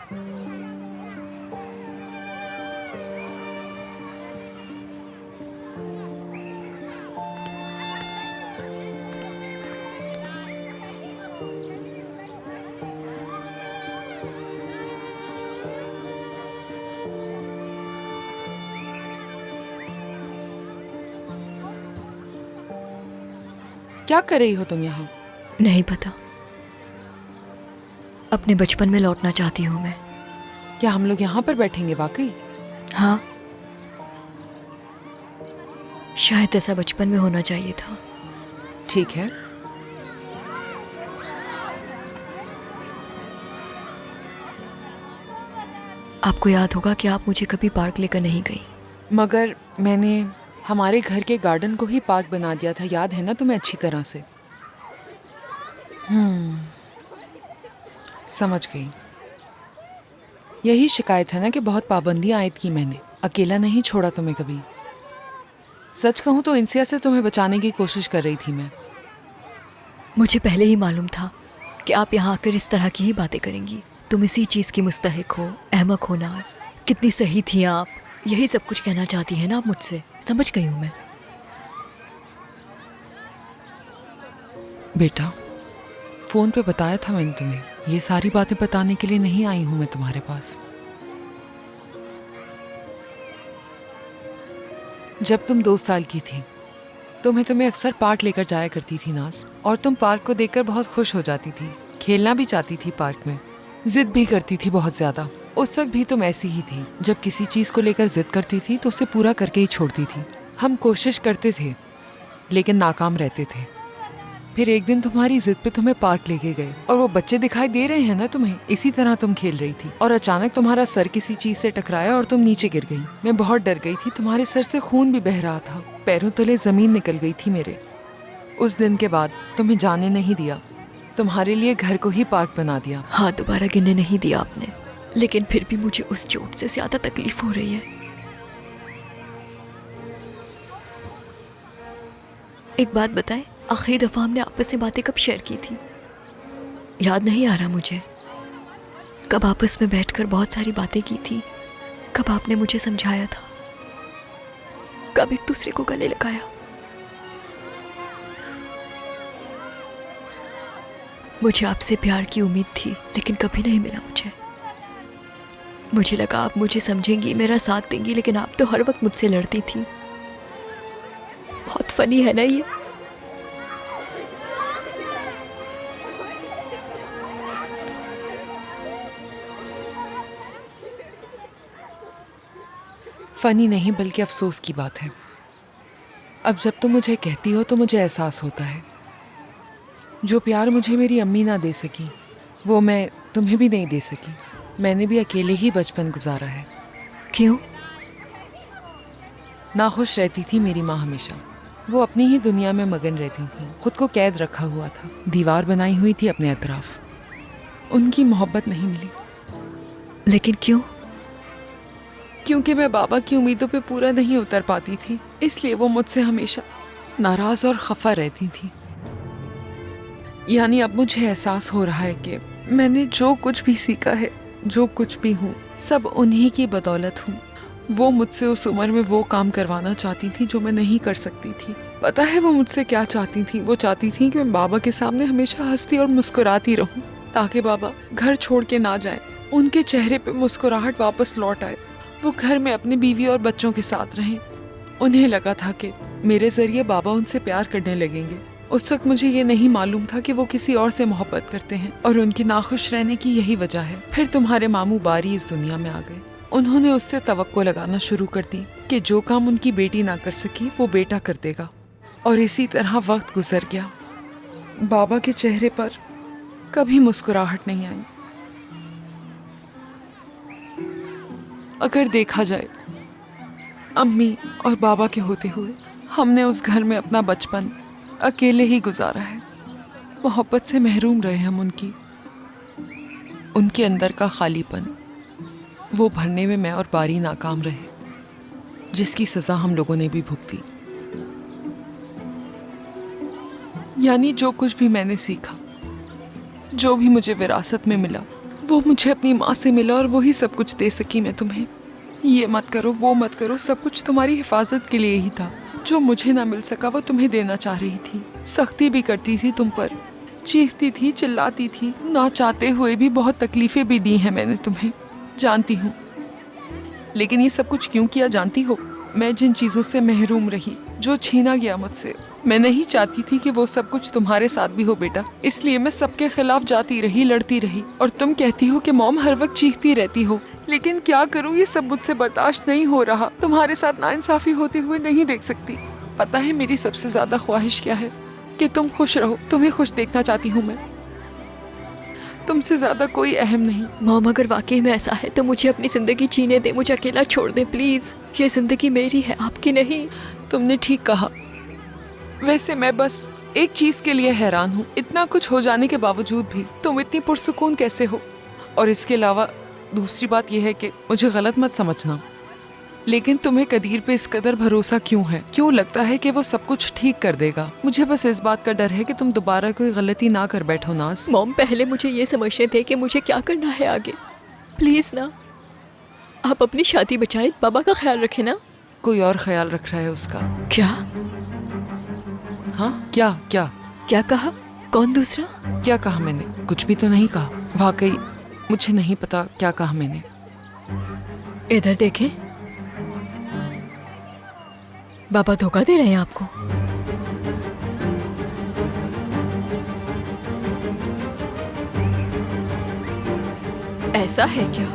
क्या कर रही हो तुम यहाँ? नहीं पता, अपने बचपन में लौटना चाहती हूँ मैं। क्या हम लोग यहाँ पर बैठेंगे वाकई? हाँ, शायद ऐसा बचपन में होना चाहिए था। ठीक है। आपको याद होगा कि आप मुझे कभी पार्क लेकर नहीं गई। मगर मैंने हमारे घर के गार्डन को ही पार्क बना दिया था, याद है ना तुम्हें अच्छी तरह से? समझ गई। यही शिकायत है ना कि बहुत पाबंदियां आयद की मैंने, अकेला नहीं छोड़ा तुम्हें कभी। सच कहूँ तो इंसिया से तुम्हें बचाने की कोशिश कर रही थी मैं। मुझे पहले ही मालूम था कि आप यहाँ आकर इस तरह की ही बातें करेंगी। तुम इसी चीज़ की मुस्तहिक हो, अहमक हो नाज। कितनी सही थी आप, यही सब कुछ कहना चाहती हैं ना आप मुझसे। समझ गई हूँ मैं। बेटा, फोन पे बताया था मैंने तुम्हें, ये सारी बातें बताने के लिए नहीं आई हूं मैं तुम्हारे पास। जब तुम 2 साल की थी तो मैं तुम्हें अक्सर पार्क लेकर जाया करती थी नाज, और तुम पार्क को देखकर बहुत खुश हो जाती थी, खेलना भी चाहती थी पार्क में, जिद भी करती थी बहुत ज्यादा। उस वक्त भी तुम ऐसी ही थी, जब किसी चीज को लेकर जिद करती थी तो उसे पूरा करके ही छोड़ती थी। हम कोशिश करते थे लेकिन नाकाम रहते थे। फिर एक दिन तुम्हारी जिद पे तुम्हें पार्क लेके गए, और वो बच्चे दिखाई दे रहे हैं ना तुम्हें, इसी तरह तुम खेल रही थी, और अचानक तुम्हारा सर किसी चीज से टकराया और तुम नीचे गिर गई। मैं बहुत डर गई थी, तुम्हारे सर से खून भी बह रहा था, पैरों तले जमीन निकल गई थी मेरे। उस दिन के बाद तुम्हें जाने नहीं दिया, तुम्हारे लिए घर को ही पार्क बना दिया। हाँ, दोबारा गिनने नहीं दिया आपने, लेकिन फिर भी मुझे उस चोट से ज्यादा तकलीफ हो रही है। एक बात बताएं, आखिरी दफा हमने आपस में बातें कब शेयर की थी? याद नहीं आ रहा मुझे। कब आपस में बैठकर बहुत सारी बातें की थी? कब आपने मुझे समझाया था? कब एक दूसरे को गले लगाया? मुझे आपसे प्यार की उम्मीद थी, लेकिन कभी नहीं मिला मुझे लगा आप मुझे समझेंगी, मेरा साथ देंगी, लेकिन आप तो हर वक्त मुझसे लड़ती थी। बहुत फनी है ना ये? फनी नहीं बल्कि अफसोस की बात है। अब जब तुम मुझे कहती हो तो मुझे एहसास होता है, जो प्यार मुझे मेरी अम्मी ना दे सकी वो मैं तुम्हें भी नहीं दे सकी। मैंने भी अकेले ही बचपन गुजारा है। क्यों? नाखुश रहती थी मेरी माँ हमेशा, वो अपनी ही दुनिया में मगन रहती थी, खुद को कैद रखा हुआ था, दीवार बनाई हुई थी अपने अतराफ। उनकी मोहब्बत नहीं मिली। लेकिन क्यों? क्योंकि मैं बाबा की उम्मीदों पे पूरा नहीं उतर पाती थी, इसलिए वो मुझसे हमेशा नाराज और खफा रहती थी। यानी अब मुझे एहसास हो रहा है कि मैंने जो कुछ भी सीखा है, जो कुछ भी हूँ, सब उन्हीं की बदौलत हूँ। वो मुझसे उस उम्र में वो काम करवाना चाहती थी जो मैं नहीं कर सकती थी। पता है वो मुझसे क्या चाहती थी? वो चाहती थी कि मैं बाबा के सामने हमेशा हंसती और मुस्कुराती रहूं, ताकि बाबा घर छोड़ के ना जाएं, उनके चेहरे पे मुस्कुराहट वापस लौट आए, वो घर में अपनी बीवी और बच्चों के साथ रहें। उन्हें लगा था कि मेरे जरिए बाबा उनसे प्यार करने लगेंगे। उस वक्त मुझे ये नहीं मालूम था कि वो किसी और से मोहब्बत करते हैं, और उनके नाखुश रहने की यही वजह है। फिर तुम्हारे मामू बारी इस दुनिया में आ गए। उन्होंने उससे तवक्को लगाना शुरू कर दी कि जो काम उनकी बेटी ना कर सकी वो बेटा कर देगा, और इसी तरह वक्त गुजर गया। बाबा के चेहरे पर कभी मुस्कुराहट नहीं आई। अगर देखा जाए, अम्मी और बाबा के होते हुए हमने उस घर में अपना बचपन अकेले ही गुजारा है। मोहब्बत से महरूम रहे हम उनके अंदर का खालीपन, वो भरने में मैं और बारी नाकाम रहे, जिसकी सजा हम लोगों ने भी भुगती। यानी जो कुछ भी मैंने सीखा, जो भी मुझे विरासत में मिला, वो मुझे अपनी माँ से मिला और वही सब कुछ दे सकी मैं तुम्हें। ये मत करो, वो मत करो, सब कुछ तुम्हारी हिफाजत के लिए ही था। जो मुझे ना मिल सका वो तुम्हें देना चाह रही थी। सख्ती भी करती थी तुम पर, चीखती थी, चिल्लाती थी, ना चाहते हुए भी बहुत तकलीफें भी दी हैं मैंने तुम्हें, जानती हूँ। लेकिन ये सब कुछ क्यों किया जानती हो? मैं जिन चीजों से महरूम रही, जो छीना गया मुझसे, मैं नहीं चाहती थी कि वो सब कुछ तुम्हारे साथ भी हो बेटा। इसलिए मैं सबके खिलाफ जाती रही, लड़ती रही। और तुम कहती हो कि मॉम हर वक्त चीखती रहती हो, लेकिन क्या करूँ, ये सब मुझसे बर्दाश्त नहीं हो रहा। तुम्हारे साथ नाइंसाफी होते हुए नहीं देख सकती। पता है मेरी सबसे ज्यादा ख्वाहिश क्या है? कि तुम खुश रहो। तुम्हें खुश देखना चाहती हूँ मैं, तुमसे ज्यादा कोई अहम नहीं। मॉम, अगर वाकई में ऐसा है तो मुझे अपनी जिंदगी जीने दे, मुझे अकेला छोड़ दे प्लीज। ये जिंदगी मेरी है, आपकी नहीं। तुमने ठीक कहा। वैसे मैं बस एक चीज के लिए हैरान हूँ, इतना कुछ हो जाने के बावजूद भी तुम इतनी पुरसुकून कैसे हो? और इसके अलावा दूसरी बात यह है कि मुझे गलत मत समझना, लेकिन तुम्हें कदीर पे इस कदर भरोसा क्यों है? क्यों लगता है कि वो सब कुछ ठीक कर देगा? मुझे बस इस बात का डर है कि तुम दोबारा कोई गलती ना कर बैठो नाज। मॉम, पहले मुझे ये समझने थे कि मुझे क्या करना है आगे। प्लीज ना, आप अपनी शादी बचाएं, बाबा का ख्याल रखें ना। कोई और ख्याल रख रहा है उसका। क्या? हाँ, क्या क्या क्या कहा? कौन दूसरा? क्या कहा मैंने? कुछ भी तो नहीं कहा। वाकई मुझे नहीं पता क्या कहा मैंने। इधर देखें, बाबा धोखा दे रहे हैं आपको। ऐसा है क्या?